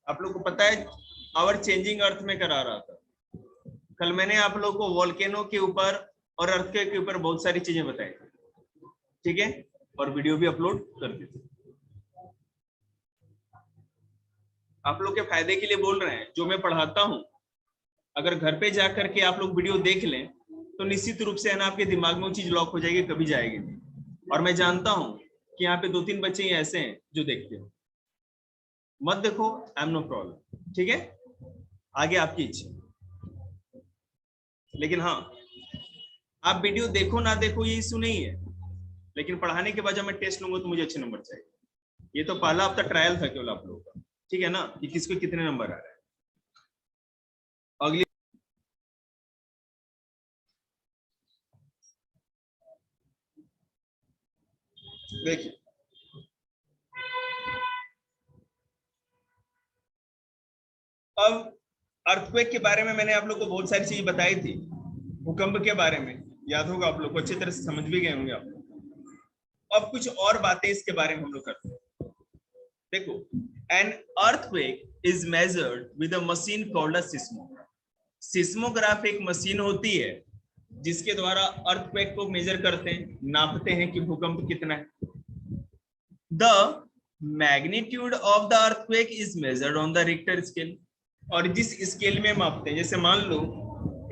आप लोग को पता है आवर चेंजिंग अर्थ में करा रहा था। कल मैंने आप लोग को वोल्केनो के ऊपर और अर्थक्वेक के ऊपर बहुत सारी चीजें बताई थी, ठीक है, और वीडियो भी अपलोड कर दी थी। आप लोग के फायदे के लिए बोल रहे हैं, जो मैं पढ़ाता हूं अगर घर पे जाकर के आप लोग वीडियो देख लें तो निश्चित रूप से है ना आपके दिमाग में वो चीज लॉक हो जाएगी, कभी जाएगी नहीं। और मैं जानता हूं कि यहाँ पे 2-3 बच्चे ही ऐसे हैं जो देखते हो। मत देखो, आई एम नो प्रॉब्लम, ठीक है, आगे आपकी इच्छा। लेकिन हाँ, आप वीडियो देखो ना देखो ये इशू नहीं है, लेकिन पढ़ाने के बाद जब मैं टेस्ट लूंगा तो मुझे अच्छे नंबर चाहिए। ये तो पहला हफ्ता ट्रायल था केवल आप लोगों का, ठीक है ना, कि किसको कितने नंबर आ रहे हैं। अगली देखिए, अब अर्थक्वेक के बारे में मैंने आप लोग को बहुत सारी चीजें बताई थी। भूकंप के बारे में याद होगा, आप लोग को अच्छी तरह से समझ भी गए होंगे आप लोग। अब कुछ और बातें इसके बारे में हम लोग करते हैं। देखो, an earthquake is measured with a machine called a seismograph. Seismograph एक मशीन होती है जिसके द्वारा अर्थक्वेक को मेजर करते हैं, नापते हैं कि भूकंप कितना है। The magnitude of the earthquake is measured on the Richter scale. और जिस स्केल में मापते हैं, जैसे मान लो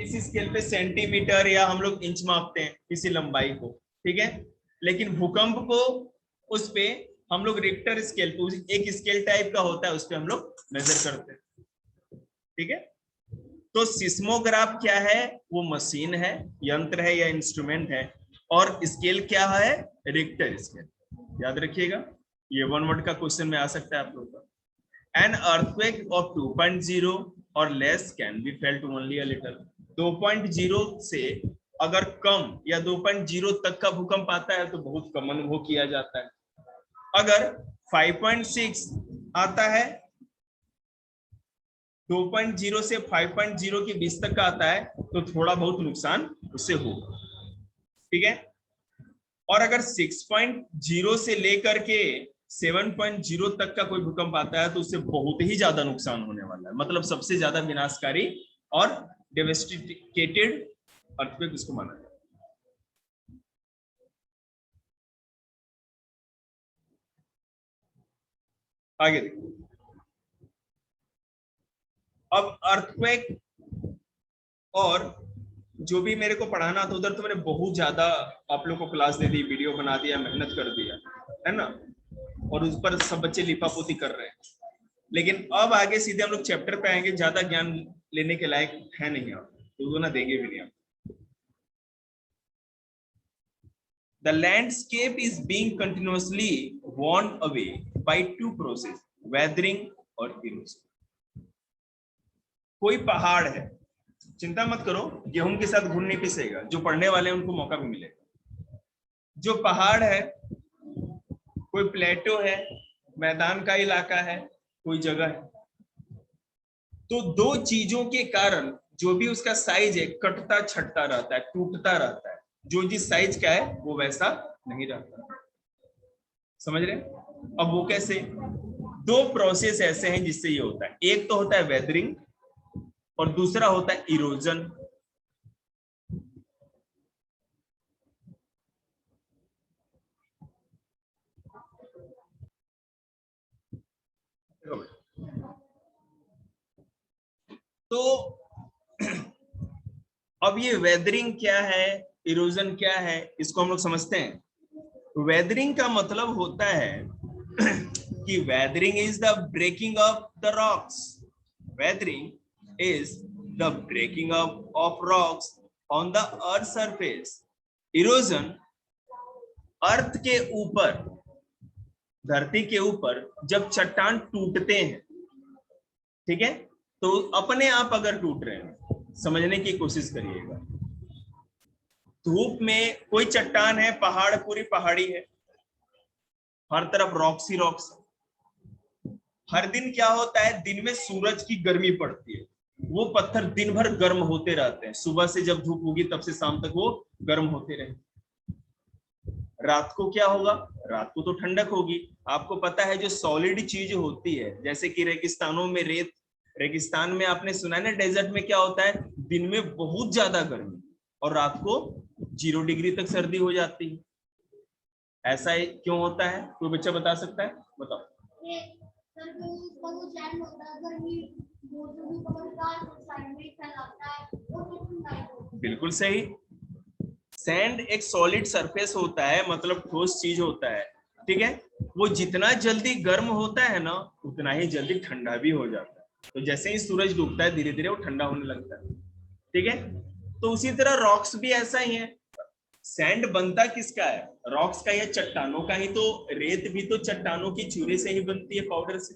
इस स्केल पे सेंटीमीटर या हम लोग इंच मापते हैं किसी लंबाई को, ठीक है, लेकिन भूकंप को उस पे हम लोग रिक्टर स्केल पे, एक स्केल टाइप का होता है, उस पे हम लोग मेजर करते हैं, ठीक है। तो सिस्मोग्राफ क्या है? वो मशीन है, यंत्र है या इंस्ट्रूमेंट है, और स्केल क्या है? Richter scale. याद रखिएगा, ये वन वर्ड का क्वेश्चन में आ सकता है आप लोग का। An earthquake of 2.0 or less can be felt only a little. 2.0 से अगर कम या 2.0 तक का भूकंप आता है तो बहुत कम अनुभव किया जाता है। अगर 5.6 आता है, 2.0 से 5.0 के बीच तक का आता है, तो थोड़ा बहुत नुकसान उससे होगा, ठीक है। और अगर 6.0 से लेकर के 7.0 तक का कोई भूकंप आता है तो उससे बहुत ही ज्यादा नुकसान होने वाला है, मतलब सबसे ज्यादा विनाशकारी और डेवास्टेटेड अर्थक्वेक उसको माना जाता है। आगे देखिए, अब अर्थक्वेक और जो भी मेरे को पढ़ाना था उधर तो मैंने बहुत ज्यादा आप लोग को क्लास दे दी, वीडियो बना दिया, मेहनत कर दिया है ना, और उस पर सब बच्चे लिपापोती कर रहे हैं। लेकिन अब आगे सीधे हम लोग चैप्टर पे आएंगे, ज्यादा ज्ञान लेने के लायक है नहीं आप, तो ना देंगे भी नहीं आप। The landscape is being continuously worn away by two processes, weathering और erosion. कोई पहाड़ है, चिंता मत करो, गेहूं के साथ घुन नहीं पिसेगा, जो पढ़ने वाले हैं उनको मौका भी मिलेगा। जो पहाड़ है, कोई प्लेटो है, मैदान का इलाका है, कोई जगह है, तो दो चीजों के कारण जो भी उसका साइज है कटता छटता रहता है, टूटता रहता है। जो जिस साइज का है वो वैसा नहीं रहता, समझ रहे? अब वो कैसे? दो प्रोसेस ऐसे हैं जिससे ये होता है। एक तो होता है वेदरिंग और दूसरा होता है इरोजन। तो अब ये वेदरिंग क्या है, इरोजन क्या है, इसको हम लोग समझते हैं। वेदरिंग का मतलब होता है कि weathering is the breaking of the rocks. Weathering is the breaking of rocks on the earth surface. Erosion earth के ऊपर, धरती के ऊपर जब चट्टान टूटते हैं, ठीक है, तो अपने आप अगर टूट रहे हैं, समझने की कोशिश करिएगा। धूप में कोई चट्टान है, पहाड़ पूरी पहाड़ी है, हर तरफ रॉक्स ही रॉक्स। हर दिन क्या होता है, दिन में सूरज की गर्मी पड़ती है, वो पत्थर दिन भर गर्म होते रहते हैं, सुबह से जब धूप होगी तब से शाम तक वो गर्म होते रहे। रात को क्या होगा, रात को तो ठंडक होगी। आपको पता है जो सॉलिड चीज होती है, जैसे कि रेगिस्तानों में रेत, रेगिस्तान में आपने सुना है ना, डेजर्ट में क्या होता है, दिन में बहुत ज्यादा गर्मी और रात को 0 डिग्री तक सर्दी हो जाती है। ऐसा क्यों होता है, कोई बच्चा बता सकता है, बताओ। बिल्कुल सही। सैंड एक सॉलिड सरफेस होता है, मतलब ठोस चीज होता है, ठीक है। वो जितना जल्दी गर्म होता है ना, उतना ही जल्दी ठंडा भी हो जाता है। तो जैसे ही सूरज डूबता है धीरे धीरे वो ठंडा होने लगता है, ठीक है। तो उसी तरह रॉक्स भी ऐसा ही है। सैंड बनता किसका है, रॉक्स का या चट्टानों का ही। तो रेत भी तो चट्टानों की चूरे से ही बनती है, पाउडर से।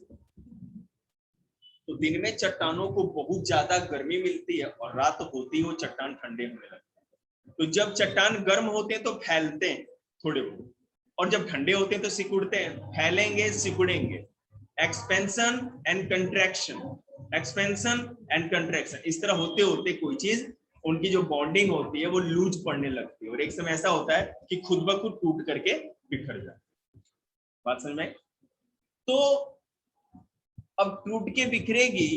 तो दिन में चट्टानों को बहुत ज्यादा गर्मी मिलती है और रात होती है वो चट्टान ठंडे होने लगते हैं। तो जब चट्टान गर्म होते हैं तो फैलते हैं थोड़े बहुत, और जब ठंडे होते हैं तो सिकुड़ते हैं। फैलेंगे सिकुड़ेंगे, expansion and contraction, expansion and contraction, इस तरह होते होते कोई चीज, उनकी जो बॉन्डिंग होती है वो लूज पड़ने लगती है, और एक समय ऐसा होता है कि खुद ब खुद टूट करके बिखर जाए। बात समझ में? तो अब टूट के बिखरेगी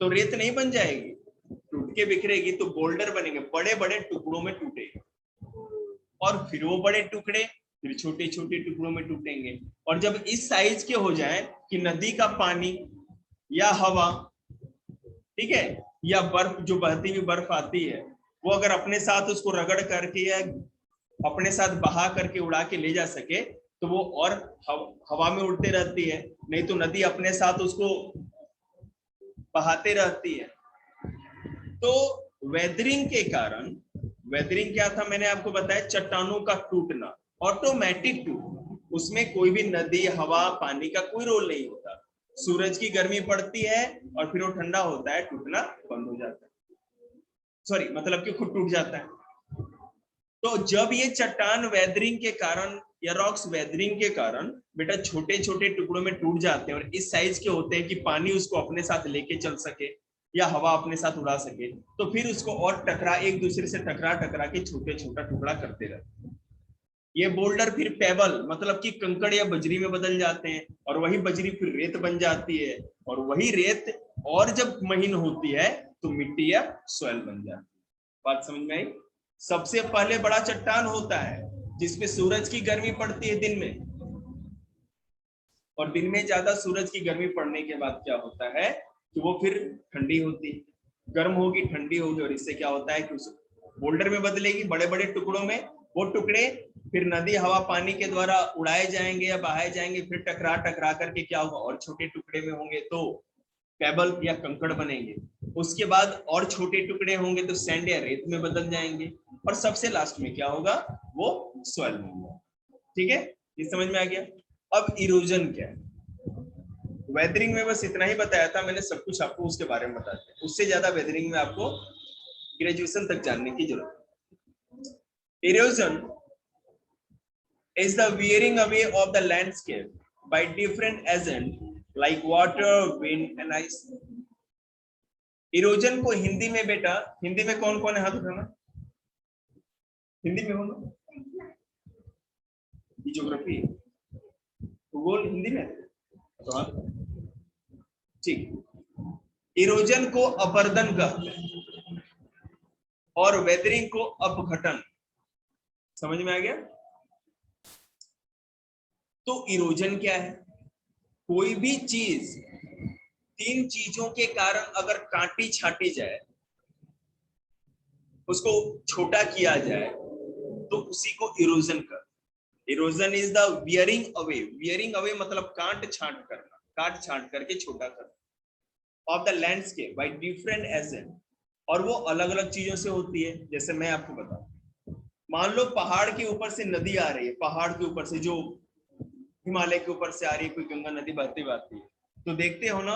तो रेत नहीं बन जाएगी, टूट के बिखरेगी तो बोल्डर बनेंगे, बड़े बड़े टुकड़ों में टूटेगी, और फिर वो बड़े टुकड़े फिर छोटे छोटे टुकड़ों में टूटेंगे। और जब इस साइज के हो जाए कि नदी का पानी या हवा, ठीक है, या बर्फ, जो बहती हुई बर्फ आती है, वो अगर अपने साथ उसको रगड़ करके या अपने साथ बहा करके उड़ा के ले जा सके तो वो और हवा में उड़ते रहती है, नहीं तो नदी अपने साथ उसको बहाते रहती है। तो वेदरिंग के कारण, वेदरिंग क्या था मैंने आपको बताया, चट्टानों का टूटना, ऑटोमेटिक टूटना, उसमें कोई भी नदी हवा पानी का कोई रोल नहीं होता। सूरज की गर्मी पड़ती है और फिर वो ठंडा होता है, टूटना बंद हो जाता है, सॉरी मतलब कि खुद टूट जाता है। तो जब ये चट्टान वेदरिंग के कारण या रॉक्स वेदरिंग के कारण बेटा छोटे छोटे टुकड़ों में टूट जाते हैं और इस साइज के होते हैं कि पानी उसको अपने साथ लेके चल सके या हवा अपने साथ उड़ा सके, तो फिर उसको और टकरा, एक दूसरे से टकरा टकरा के छोटे छोटा टुकड़ा करते रहते हैं। ये बोल्डर फिर पेबल मतलब कि कंकड़ या बजरी में बदल जाते हैं, और वही बजरी फिर रेत बन जाती है, और वही रेत और जब महीन होती है तो मिट्टी या सॉइल बन जाती है। बात समझ में आई? सबसे पहले बड़ा चट्टान होता है जिसमें सूरज की गर्मी पड़ती है दिन में, और दिन में ज्यादा सूरज की गर्मी पड़ने के बाद क्या होता है कि वो फिर ठंडी होती, गर्म होगी ठंडी होगी, और इससे क्या होता है कि उस बोल्डर में बदलेगी बड़े बड़े टुकड़ों में, वो टुकड़े फिर नदी हवा पानी के द्वारा उड़ाए जाएंगे या बहाए जाएंगे, फिर टकरा टकरा करके क्या होगा और छोटे टुकड़े में होंगे तो पेबल या कंकड़ बनेंगे, उसके बाद और छोटे टुकड़े होंगे तो सैंड या रेत में बदल जाएंगे, और सबसे लास्ट में क्या होगा, वो सॉइल में होगा। ठीक है, ये समझ में आ गया? अब इरोजन क्या है? वेदरिंग में बस इतना ही बताया था मैंने, सब कुछ आपको उसके बारे में बता दिया, उससे ज्यादा वेदरिंग में आपको ग्रेजुएशन तक जानने की जरूरत है। Erosion is the wearing away of the landscape by different agents like water, wind and ice. Erosion को हिंदी में बेटा, हिंदी में कौन कौन है हाथ उठाना, हिंदी में हो ना, ज्योग्राफी भूगोल हिंदी में तो हाँ ठीक। इरोजन को अपर्दन कहते हैं और वेदरिंग को अपघटन। समझ में आ गया? तो इरोजन क्या है? कोई भी चीज 3 चीजों के कारण अगर काटी छाटी जाए, उसको छोटा किया जाए, तो उसी को इरोजन कर। Erosion is the wearing away, wearing away मतलब काट छांट करना, काट छांट करके छोटा करना of the landscape by different agent, और वो अलग अलग चीजों से होती है। जैसे मैं आपको बताऊं, मान लो पहाड़ के ऊपर से नदी आ रही है, पहाड़ के ऊपर से जो हिमालय के ऊपर से आ रही है, कोई गंगा नदी बहती बहती है, तो देखते हो ना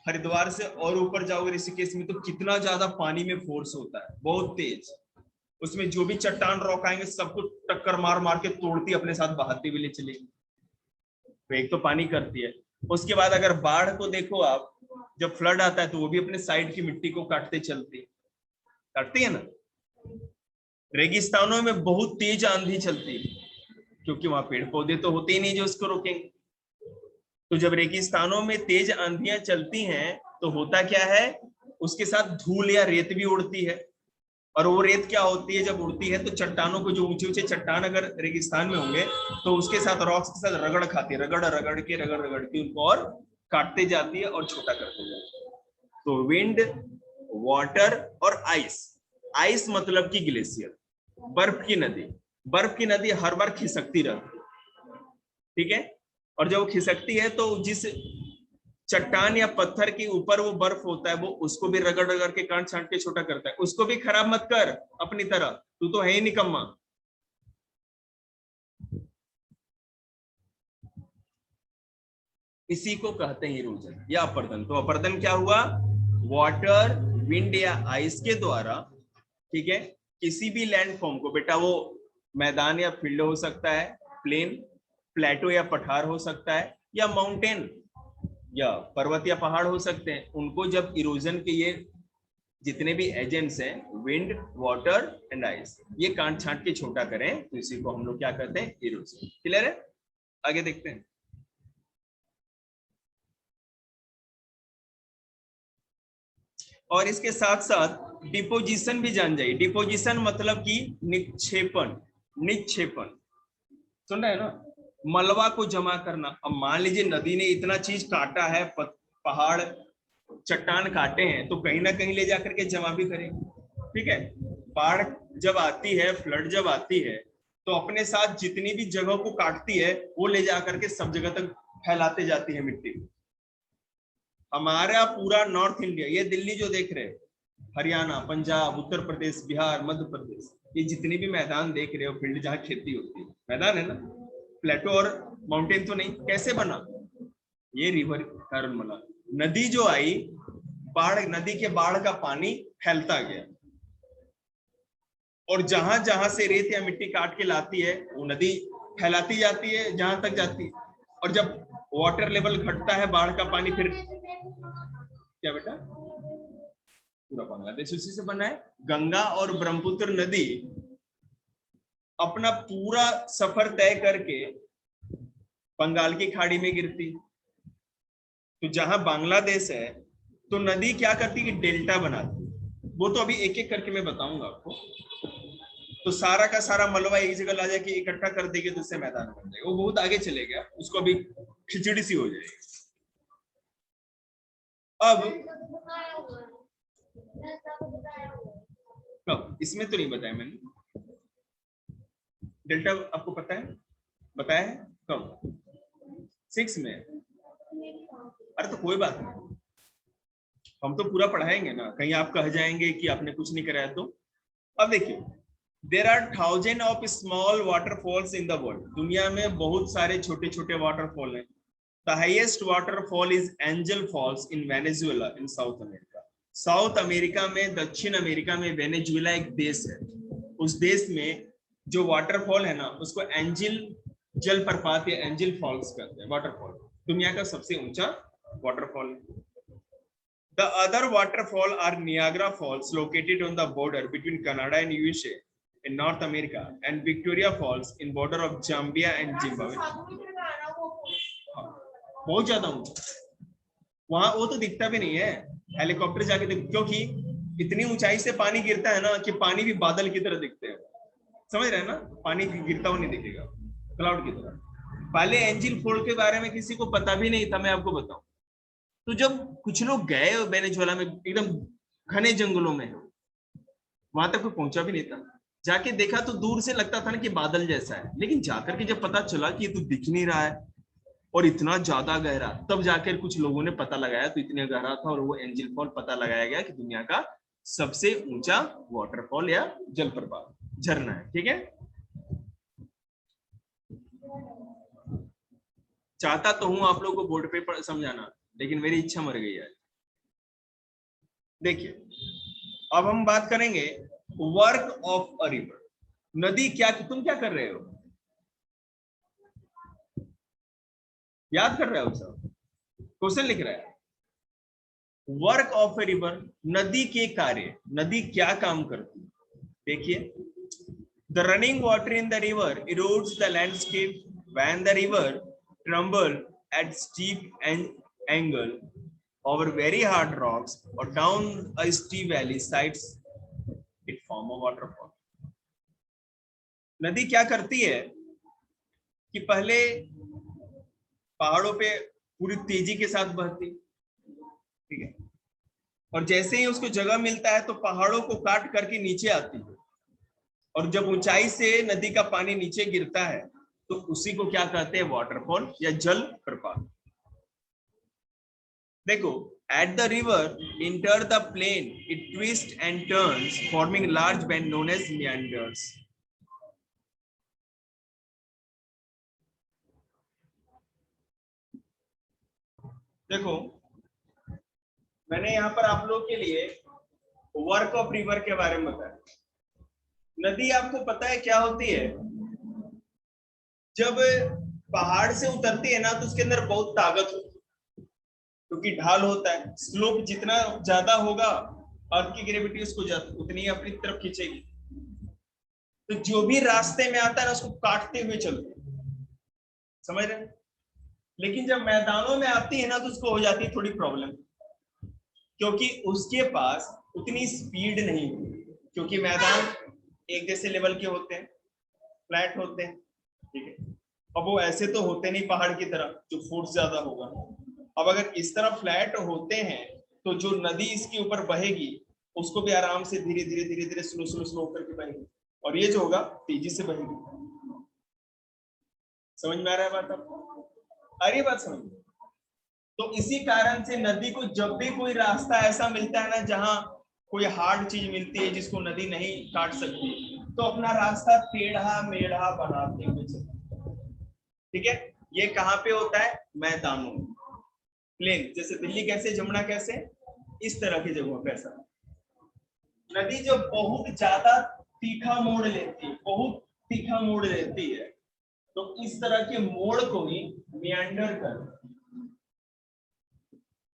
हरिद्वार से और ऊपर जाओगे ऋषिकेश में तो कितना ज्यादा पानी में फोर्स होता है, बहुत तेज। उसमें जो भी चट्टान रॉक आएंगे सबको टक्कर मार मार के तोड़ती अपने साथ बहाती हुई ले चलेगी। तो एक तो पानी करती है, उसके बाद अगर बाढ़ को देखो आप, जब फ्लड आता है तो वो भी अपने साइड की मिट्टी को काटते काटती है ना। रेगिस्तानों में बहुत तेज आंधी चलती है, क्योंकि वहां पेड़ पौधे तो होते ही नहीं जो उसको रोकेंगे। तो जब रेगिस्तानों में तेज आंधियां चलती हैं तो होता क्या है, उसके साथ धूल या रेत भी उड़ती है। और वो रेत क्या होती है, जब उड़ती है तो चट्टानों को, जो ऊंचे ऊंचे चट्टान अगर रेगिस्तान में होंगे तो उसके साथ, रॉक्स के साथ रगड़ खाती है, रगड़ रगड़ के उनको और काटते जाती है और छोटा करते जाती है। तो विंड, वाटर और आइस। आइस मतलब कि ग्लेशियर, बर्फ की नदी। बर्फ की नदी हर बार खिसकती रहती है, ठीक है। और जब वो खिसकती है तो जिस चट्टान या पत्थर के ऊपर वो बर्फ होता है वो उसको भी रगड़ रगड़ के काट छांट के छोटा करता है। उसको भी खराब मत कर अपनी तरह, तू तो है ही निकम्मा। इसी को कहते हैं इरोजन या अपर्दन। तो अपर्दन क्या हुआ, वाटर, विंड या आइस के द्वारा, ठीक है, किसी भी लैंडफॉर्म को, बेटा वो मैदान या फील्ड हो सकता है, प्लेन, प्लेटो या पठार हो सकता है, या माउंटेन या पर्वत या पहाड़ हो सकते हैं, उनको जब इरोजन के ये जितने भी एजेंट्स हैं, विंड, वाटर एंड आइस, ये काट छांट के छोटा करें तो इसी को हम लोग क्या कहते हैं, इरोजन। क्लियर है? आगे देखते हैं। और इसके साथ साथ डिपोजिशन भी जान जाइए। डिपोजिशन मतलब कि निक्षेपण, निक्षेपण, सुन रहे हैं ना, मलबा को जमा करना। अब मान लीजिए नदी ने इतना चीज काटा है, पहाड़ चट्टान काटे हैं, तो कहीं ना कहीं ले जाकर के जमा भी करेंगे, ठीक है। बाढ़ जब आती है, फ्लड जब आती है, तो अपने साथ जितनी भी जगह को काटती है वो ले जाकर के सब जगह तक फैलाते जाती है मिट्टी को। हमारा पूरा नॉर्थ इंडिया, ये दिल्ली जो देख रहे हो, हरियाणा, पंजाब, उत्तर प्रदेश, बिहार, मध्य प्रदेश, ये जितने भी मैदान देख रहे हो, फील्ड जहाँ खेती होती है, मैदान है ना, प्लेटो और माउंटेन तो नहीं। कैसे बना? ये रिवर कारण बना। नदी जो आई, बाढ़, नदी के बाढ़ का पानी फैलता गया, और जहां जहां से रेत या मिट्टी काट के लाती है वो नदी फैलाती जाती है जहां तक जाती है। और जब वाटर लेवल घटता है, बाढ़ का पानी, फिर क्या बेटा, पूरा बांग्लादेश उसी से बना है। गंगा और ब्रह्मपुत्र नदी अपना पूरा सफर तय करके बंगाल की खाड़ी में गिरती। तो जहां बांग्लादेश है तो नदी क्या करती है, डेल्टा बनाती। वो तो अभी एक एक करके मैं बताऊंगा आपको। तो सारा का सारा मलबा एक जगह ला जाके इकट्ठा कर देगी तो उससे मैदान बन जाएगा। वो बहुत आगे चले गया, उसको अभी खिचड़ी सी हो जाएगी। अब कब, इसमें तो नहीं बताया मैंने। डेल्टा आपको पता है, बताया है कब? 6 में। अरे तो कोई बात नहीं, हम तो पूरा पढ़ाएंगे ना, कहीं आप कह जाएंगे कि आपने कुछ नहीं कराया तो। अब देखिए, there are thousand of small waterfalls in the world. दुनिया में बहुत सारे छोटे छोटे वाटरफॉल हैं। The highest waterfall is Angel Falls in Venezuela in South America. South America में, दक्षिण अमेरिका में वेनेजुएला एक देश है। उस देश में जो वाटरफॉल है ना, उसको एंजल जलप्रपात या एंजल फॉल्स कहते हैं। वाटरफॉल दुनिया का सबसे ऊंचा वाटरफॉल है। The other waterfall are Niagara Falls, located on the border between Canada and USA in North America, and Victoria Falls in border of Zambia and Zimbabwe. बहुत ज्यादा ऊंचा, वहां वो तो दिखता भी नहीं है, हेलीकॉप्टर जाके देख, क्योंकि इतनी ऊंचाई से पानी गिरता है ना कि पानी भी बादल की तरह दिखते हैं। समझ रहे हैं ना, पानी गिरता हुआ नहीं दिखेगा, क्लाउड की तरह। पहले एंजिल फॉल के बारे में किसी को पता भी नहीं था, मैं आपको बताऊं। तो जब कुछ लोग गए वेनेजुएला में, एकदम घने जंगलों में, वहां तक कोई पहुंचा भी नहीं था, जाके देखा तो दूर से लगता था ना कि बादल जैसा है, लेकिन जाकर के जब पता चला कि ये तो दिख नहीं रहा है और इतना ज्यादा गहरा, तब जाकर कुछ लोगों ने पता लगाया तो इतना गहरा था, और वो एंजल फॉल पता लगाया गया कि दुनिया का सबसे ऊंचा वाटरफॉल या जलप्रपात, झरना है, ठीक है। चाहता तो हूं आप लोगों को बोर्ड पे समझाना, लेकिन मेरी इच्छा मर गई है। देखिए, अब हम बात करेंगे वर्क ऑफ अ रिवर। नदी क्या, तुम क्या कर रहे हो, याद कर रहे हो सब, क्वेश्चन लिख रहा है। वर्क ऑफ ए रिवर, नदी के कार्य, नदी क्या काम करती है। देखिए, The running water in the river erodes the landscape when the river tumbles at steep angle over very hard rocks or down a steep valley sides. It form a waterfall. नदी क्या करती है कि पहले पहाड़ों पे पूरी तेजी के साथ बहती, ठीक है, और जैसे ही उसको जगह मिलता है तो पहाड़ों को काट करके नीचे आती है, और जब ऊंचाई से नदी का पानी नीचे गिरता है तो उसी को क्या कहते हैं, वाटरफॉल या जल प्रपात। देखो, at the river enter the plain, it twists and turns forming large bend known as meanders. देखो, मैंने यहाँ पर आप लोग के लिए वर्क ऑफ रिवर के बारे में बताया। नदी आपको पता है क्या होती है, जब पहाड़ से उतरती है ना तो उसके अंदर बहुत ताकत होती है, क्योंकि ढाल होता है, स्लोप जितना ज्यादा होगा अर्थ की ग्रेविटी उसको उतनी अपनी तरफ खींचेगी, तो जो भी रास्ते में आता है ना उसको काटते हुए चलते हैं, समझ रहे हैं। लेकिन जब मैदानों में आती है ना तो उसको हो जाती है थोड़ी प्रॉब्लम, क्योंकि उसके पास उतनी स्पीड नहीं होती, क्योंकि मैदान एक जैसे लेवल के होते हैं, फ्लैट होते हैं, ठीक है। अब वो ऐसे तो होते नहीं पहाड़ की तरह जो फोर्स ज्यादा होगा। अब अगर इस तरह फ्लैट होते हैं तो जो नदी इसके ऊपर बहेगी उसको भी आराम से धीरे धीरे धीरे धीरे स्लो स्लो स्लो करके बहेगी, और ये जो होगा तेजी से बहेगी। समझ में आ रहा है बात आपको? आ रही है बात समझ? तो इसी कारण से नदी को जब भी कोई रास्ता ऐसा मिलता है ना जहां कोई हार्ड चीज मिलती है जिसको नदी नहीं काट सकती, तो अपना रास्ता टेढ़ा मेढ़ा बनाते हुए चलती, ठीक है। ये कहाँ पे होता है, मैदानों में, प्लेन, जैसे दिल्ली कैसे, जमुना कैसे, इस तरह की जगहों पे ऐसा। नदी जब बहुत ज्यादा तीखा मोड़ लेती है, बहुत तीखा मोड़ लेती है, तो इस तरह के मोड़ को ही मियांडर करते हैं।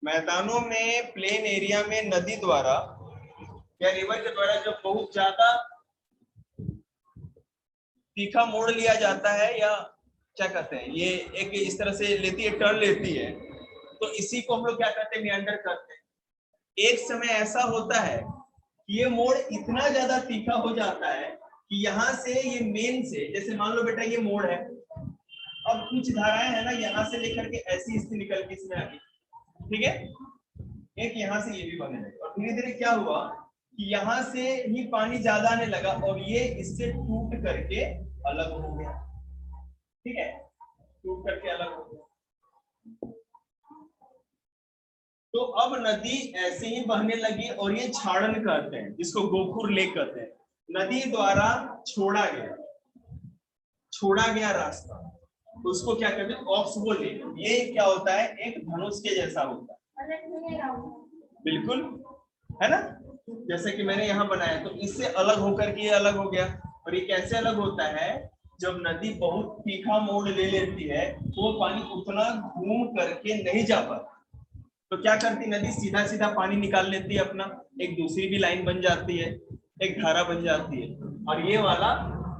मैदानों में, प्लेन एरिया में नदी द्वारा या रिवर के द्वारा जब बहुत ज्यादा तीखा मोड़ लिया जाता है, या क्या कहते हैं, ये एक इस तरह से लेती है, टर्न लेती है, तो इसी को हम लोग क्या कहते हैं, मियांडर करते हैं। एक समय ऐसा होता है कि ये मोड़ इतना ज्यादा तीखा हो जाता है कि यहाँ से ये मेन से, जैसे मान लो बेटा ये मोड़ है, अब कुछ धाराएं है ना यहाँ से लेकर के ऐसी स्थिति निकल के इसमें आ गई, ठीक है, एक यहाँ से ये भी बनने लगे, और धीरे धीरे क्या हुआ कि यहाँ से ही पानी ज्यादा आने लगा और ये इससे टूट करके अलग हो गया, ठीक है, टूट करके अलग हो गया। तो अब नदी ऐसे ही बहने लगी और ये छाड़न कहते हैं, जिसको गोखुर लेक कहते हैं। नदी द्वारा छोड़ा गया रास्ता, उसको क्या कहते हैं, ऑक्सबो लेक। ये क्या होता है, एक धनुष के जैसा होता है, बिल्कुल, है ना, जैसे कि मैंने यहाँ बनाया, तो इससे अलग होकर के ये अलग हो गया। और ये कैसे अलग होता है, जब नदी बहुत तीखा मोड़ ले लेती है तो वो पानी उतना घूम करके नहीं जा पाता, तो क्या करती नदी, सीधा सीधा पानी निकाल लेती है अपना, एक दूसरी भी लाइन बन जाती है, एक धारा बन जाती है, और ये वाला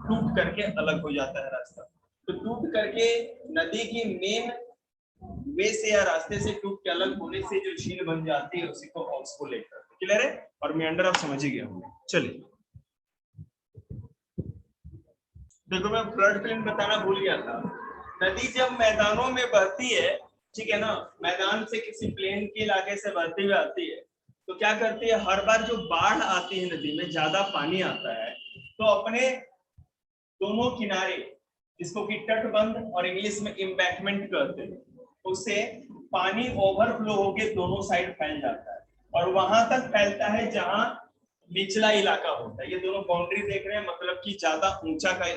टूट करके अलग हो जाता है रास्ता। तो टूट करके नदी की मेन वे से या रास्ते से टूट के अलग होने से जो झील बन जाती है उसी को ऑक्सबो लेक कहते हैं। क्लियर है? और मेंडर आप समझ ही गए होंगे। चलिए देखो, मैं फ्लड प्लेन बताना भूल गया था। नदी जब मैदानों में बहती है, ठीक है ना, मैदान से किसी प्लेन के इलाके से बहती हुई आती है, तो क्या करती है, हर बार जो बाढ़ आती है नदी में, ज्यादा पानी आता है, तो अपने दोनों किनारे, जिसको कि तटबंध और इंग्लिश में एम्बैंकमेंट कहते हैं, उससे पानी ओवरफ्लो होके दोनों साइड फैल जाता है, और वहां तक फैलता है जहां निचला इलाका होता है। ये दोनों बाउंड्री देख रहे हैं, मतलब कि ज्यादा ऊंचा का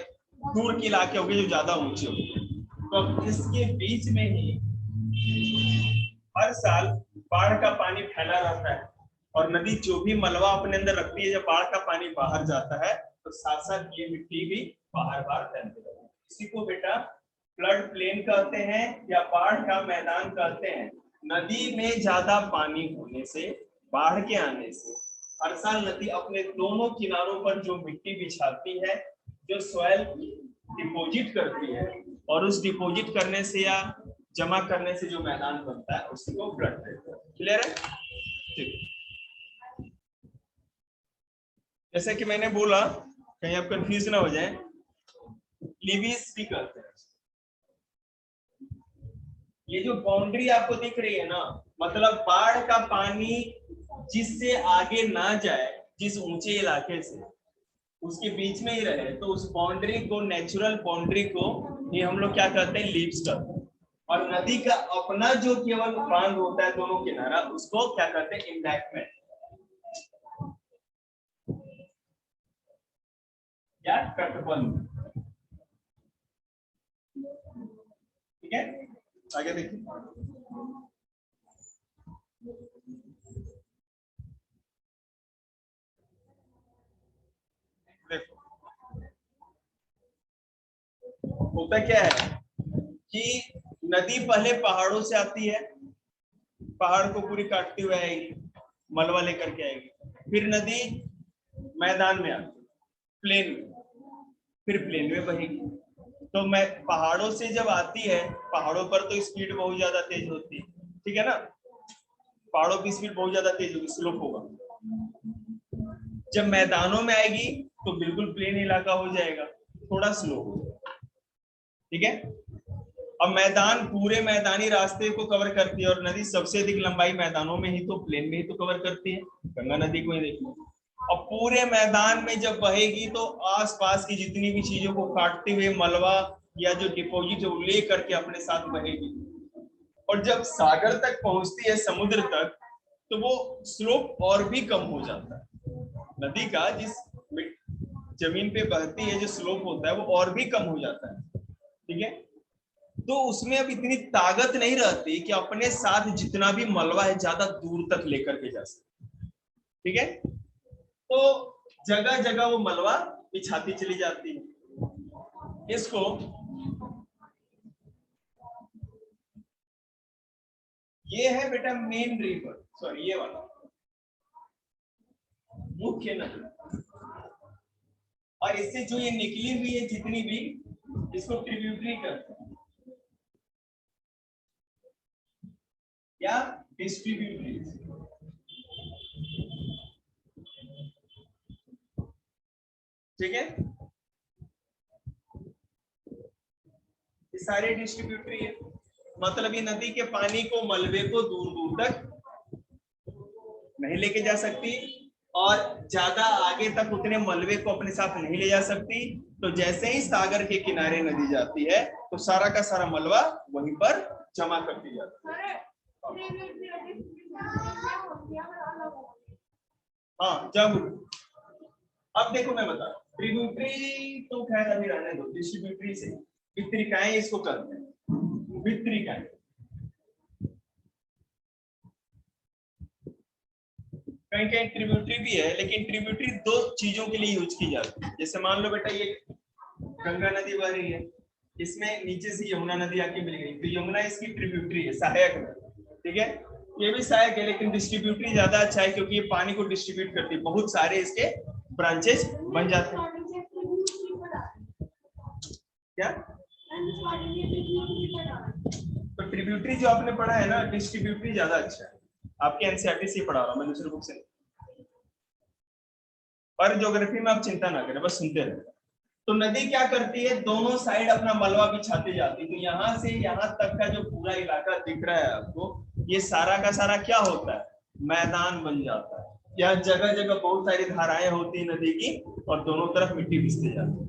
दूर के इलाके होंगे जो ज्यादा ऊंचे होंगे। तो अब इसके बीच में ही हर साल बाढ़ का पानी फैला रहता है, और नदी जो भी मलबा अपने अंदर रखती है, जब बाढ़ का पानी बाहर जाता है तो साथ साथ ये मिट्टी भी बाहर बाहर फैलती है। इसी को बेटा फ्लड प्लेन कहते हैं या बाढ़ का मैदान कहते हैं। नदी में ज्यादा पानी होने से, बाढ़ के आने से, हर साल नदी अपने दोनों किनारों पर जो मिट्टी बिछाती है जो सॉइल डिपॉजिट करती है और उस डिपॉजिट करने से या जमा करने से जो मैदान बनता है उसी को फ्लड कहते हैं। क्लियर है? ठीक, जैसे कि मैंने बोला, कहीं आप कंफ्यूज ना हो जाए, लीवीज भी कहते हैं। ये जो बाउंड्री आपको दिख रही है ना, मतलब बाढ़ का पानी जिससे आगे ना जाए, जिस ऊंचे इलाके से, उसके बीच में ही रहे, तो उस बाउंड्री को, नेचुरल बाउंड्री को ये हम लोग क्या कहते हैं, लीव्स कहते हैं। और नदी का अपना जो केवल बांध होता है दोनों किनारा, उसको क्या कहते हैं, एम्बैंकमेंट या तटबंध। ठीक है, आगे देखिए। देखो होता क्या है कि नदी पहले पहाड़ों से आती है, पहाड़ को पूरी काटती हुई आएगी, मलबा लेकर के आएगी, फिर नदी मैदान में आती है, प्लेन में, फिर प्लेन में बहेगी। तो मैं पहाड़ों से जब आती है, पहाड़ों पर तो स्पीड बहुत ज्यादा तेज होती है, ठीक है ना, पहाड़ों की स्पीड बहुत ज्यादा तेज होगी, स्लोप होगा। जब मैदानों में आएगी तो बिल्कुल प्लेन इलाका हो जाएगा, थोड़ा स्लो हो जाएगा। ठीक है, अब मैदान पूरे मैदानी रास्ते को कवर करती है, और नदी सबसे अधिक लंबाई मैदानों में ही तो प्लेन में ही तो कवर करती है, गंगा नदी को ही देखो। और पूरे मैदान में जब बहेगी तो आसपास की जितनी भी चीजों को काटते हुए मलबा या जो डिपोजिट है वो ले करके अपने साथ बहेगी, और जब सागर तक पहुंचती है, समुद्र तक, तो वो स्लोप और भी कम हो जाता है। नदी का जिस जमीन पे बहती है जो स्लोप होता है वो और भी कम हो जाता है। ठीक है, तो उसमें अब इतनी ताकत नहीं रहती कि अपने साथ जितना भी मलबा है ज्यादा दूर तक लेकर के जा सके। ठीक है, तो जगह जगह वो मलबा बिछाती चली जाती है। इसको ये है बेटा मेन रिवर, सॉरी ये वाला मुख्य नदी, और इससे जो ये निकली हुई है जितनी भी, इसको ट्रिब्यूटरी कहते हैं या डिस्ट्रीब्यूटरी। ठीक है, ये सारे डिस्ट्रीब्यूटरी है, मतलब ये नदी के पानी को, मलबे को दूर दूर तक नहीं लेके जा सकती, और ज्यादा आगे तक उतने मलबे को अपने साथ नहीं ले जा सकती। तो जैसे ही सागर के किनारे नदी जाती है तो सारा का सारा मलबा वहीं पर जमा करती जाती है। हाँ, जब अब देखो मैं बता रहा हूँ, ट्रिब्यूटरी तो खैर अभी रहने दो, डिस्ट्रीब्यूटरी से वितरिकाएं इसको करते हैं, वितरिकाएं। कहीं कहीं ट्रिब्यूटरी भी है, लेकिन ट्रिब्यूटरी दो चीजों के लिए यूज की जाती है। जैसे मान लो बेटा ये गंगा नदी बह रही है, इसमें नीचे से यमुना नदी आके मिल गई, तो यमुना इसकी ट्रिब्यूटरी है, सहायक है। ठीक है, ये भी सहायक है, लेकिन डिस्ट्रीब्यूटरी ज्यादा अच्छा है क्योंकि ये पानी को डिस्ट्रीब्यूट करती है, बहुत सारे इसके ब्रांचेस बन जाते हैं। क्या तो ट्रिब्यूटरी जो आपने पढ़ा है ना, डिस्ट्रीब्यूटरी ज्यादा अच्छा है, आपके एनसीईआरटी से पढ़ा रहा हूं मैं, दूसरे बुक से। पर ज्योग्राफी में आप चिंता ना करें, बस सुनते रहे। तो नदी क्या करती है, दोनों साइड अपना मलबा बिछाती जाती है। तो यहाँ से यहाँ तक का जो पूरा इलाका दिख रहा है आपको, ये सारा का सारा क्या होता है, मैदान बन जाता है। यहाँ जगह जगह बहुत सारी धाराएं होती है नदी की, और दोनों तरफ मिट्टी बिछते जाती है।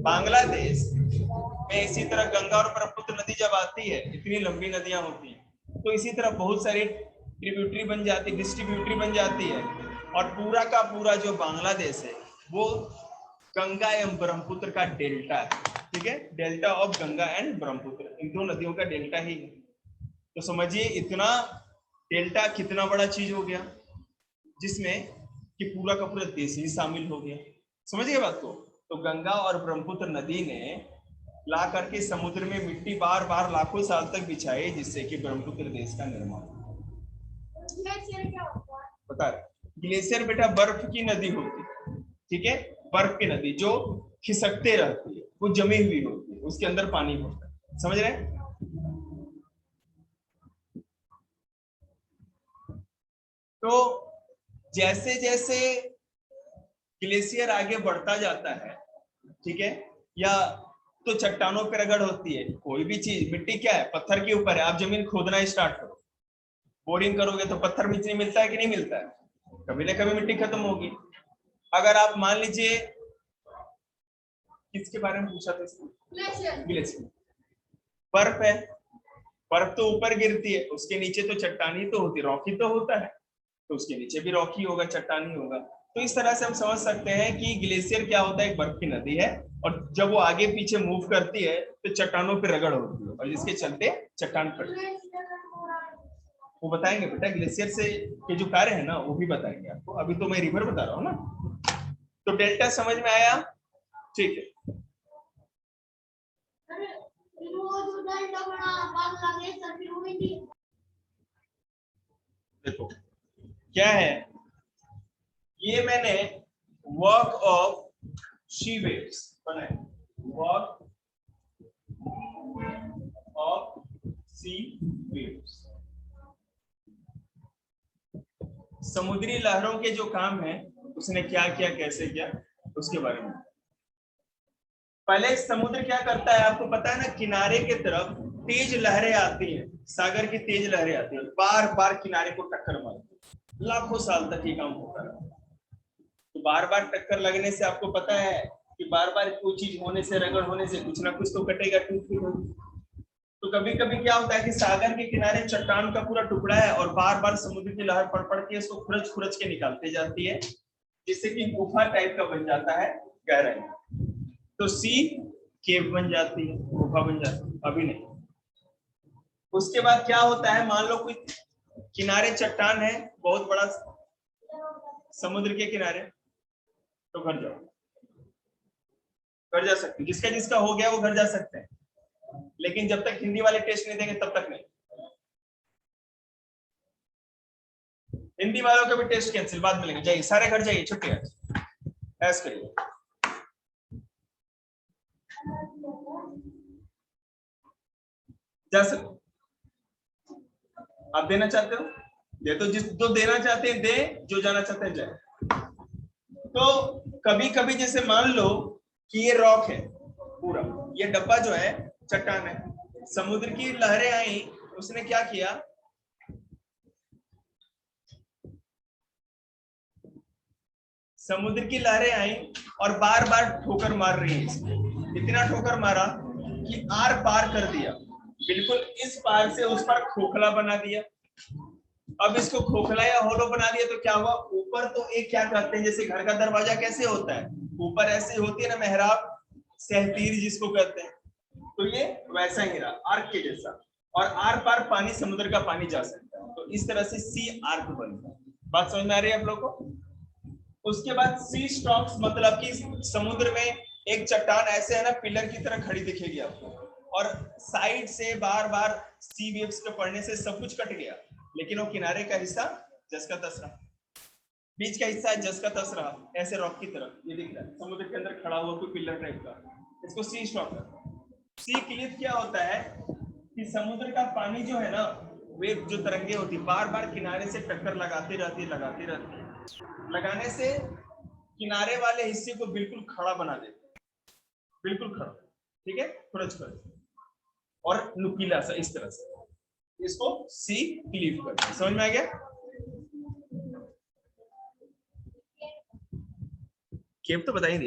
बांग्लादेश में इसी तरह गंगा और ब्रह्मपुत्र नदी जब आती है, इतनी लंबी नदियां होती हैं, तो इसी तरह बहुत सारी ट्रिब्यूटरी बन जाती है, डिस्ट्रीब्यूटरी बन जाती है, और पूरा का पूरा जो बांग्लादेश है वो गंगा एवं ब्रह्मपुत्र का डेल्टा है। ठीक है, delta of Ganga and Brahmaputra, इन दो नदियों का डेल्टा ही है। तो समझिए इतना डेल्टा कितना बड़ा चीज हो गया, जिसमें कि पूरा का पूरा देश ही शामिल हो गया। समझिए बात को। तो गंगा और ब्रह्मपुत्र नदी ने ला करके समुद्र में मिट्टी बार बार लाखों साल तक बिछाई, जिससे कि ब्रह्मपुत्र देश का निर्माण। बता रहे ग्लेशियर बेटा बर्फ की नदी होती, ठीक है, बर्फ की नदी जो खिसकते रहती है, वो जमी हुई होती है, उसके अंदर पानी होता है, समझ रहे हैं? तो जैसे जैसे ग्लेशियर आगे बढ़ता जाता है, ठीक है, या तो चट्टानों पर रगड़ होती है, कोई भी चीज, मिट्टी क्या है, पत्थर के ऊपर है, आप जमीन खोदना स्टार्ट करो, बोरिंग करोगे तो पत्थर मिट्टी मिलता है कि नहीं मिलता है, कभी ना कभी मिट्टी खत्म होगी। अगर आप मान लीजिए, किसके बारे में पूछा था इसको, ग्लेशियर, बर्फ है, बर्फ तो ऊपर गिरती है, उसके नीचे तो चट्टानी तो होती, रॉकी तो होता है, तो उसके नीचे भी रॉकी होगा, चट्टानी होगा। तो इस तरह से हम समझ सकते हैं कि ग्लेशियर क्या होता है, एक बर्फ की नदी है, और जब वो आगे पीछे मूव करती है तो चट्टानों पर रगड़ होती है, और जिसके चलते चट्टान फटती है। वो बताएंगे बेटा, ग्लेशियर से के जो कार्य है ना वो भी बताएंगे आपको, अभी तो मैं रिवर बता रहा हूँ ना। तो डेल्टा समझ में आया, ठीक है। देखो क्या है, ये मैंने वर्क ऑफ सी वेव्स बनाए, वर्क ऑफ सी वेव्स, समुद्री लहरों के जो काम है उसने क्या किया, कैसे किया, उसके बारे में। पहले समुद्र क्या करता है आपको पता है ना, किनारे के तरफ तेज लहरें आती हैं, सागर की तेज लहरें आती हैं, बार बार किनारे को टक्कर मारती है, लाखों साल तक ये काम होता है। तो बार बार टक्कर लगने से आपको पता है कि बार बार कोई चीज होने से, रगड़ होने से कुछ ना कुछ तो कटेगा, टूट फूट। तो कभी कभी क्या होता है कि सागर के किनारे चट्टान का पूरा टुकड़ा है, और बार बार समुद्र की लहर पड़ पड़ के इसको खुरच खुरच के निकालते जाती है, जिससे कि गुफा टाइप का बन जाता है गहराई। तो सी केव बन जाती है, गुफा बन जाती है, अभी नहीं। उसके बाद क्या होता है, मान लो कोई किनारे चट्टान है बहुत बड़ा समुद्र के किनारे, तो घर जाओ, घर जा सकते, जिसका जिसका हो गया वो घर जा सकते हैं, लेकिन जब तक हिंदी वाले टेस्ट नहीं देंगे तब तक नहीं। हिंदी वालों का भी टेस्ट कैंसिल, बाद में लेंगे, जाइए सारे घर जाइए, छुट्टी है, ऐस करिए। जा सकते, आप देना चाहते हो दे, तो जिस जो देना चाहते हैं दे, जो जाना चाहते हैं जाए। तो कभी कभी जैसे मान लो कि ये रॉक है पूरा, ये डब्बा जो है चट्टान है, समुद्र की लहरें आई, उसने क्या किया, समुद्र की लहरें आई और बार बार ठोकर मार रही है इसमें, इतना ठोकर मारा कि आर पार कर दिया, बिल्कुल इस पार से उस पार खोखला बना दिया। अब इसको खोखला या होलो बना दिया तो क्या हुआ, ऊपर तो एक क्या कहते हैं, जैसे घर का दरवाजा कैसे होता है, ऊपर ऐसे होती है ना मेहराब, सहतीर जिसको कहते हैं, तो ये वैसा ही रहा, आर्क के जैसा, और आर पार पानी, समुद्र का पानी जा सकता है, तो इस तरह से सी आर्क बनता है। बात समझ में आ रही है आप लोग को? उसके बाद सी स्टॉक्स, मतलब कि समुद्र में एक चट्टान ऐसे है ना पिलर की तरह खड़ी दिखेगी आपको, और साइड से बार बार सी वेव्स के पड़ने से सब कुछ कट गया, लेकिन वो किनारे का हिस्सा जस का तस रहा, बीच का हिस्सा जस का तस रहा, ऐसे रॉक की तरह ये दिख रहा है, समुद्र के अंदर खड़ा हुआ कोई पिलर टाइप का, इसको सी स्टॉक कहते हैं। सी क्लिफ क्या होता है कि समुद्र का पानी जो है ना, वेव जो तरंगे होती है बार बार किनारे से टक्कर लगाती रहती है, लगाती रहती है, लगाने से किनारे वाले हिस्से को बिल्कुल खड़ा बना देते हैं, बिल्कुल खड़ा, ठीक है, खुरच कर और नुकीला सा, इस तरह से, इसको सी क्लीव करते हैं। समझ में आ गया? केव तो बता ही दिया।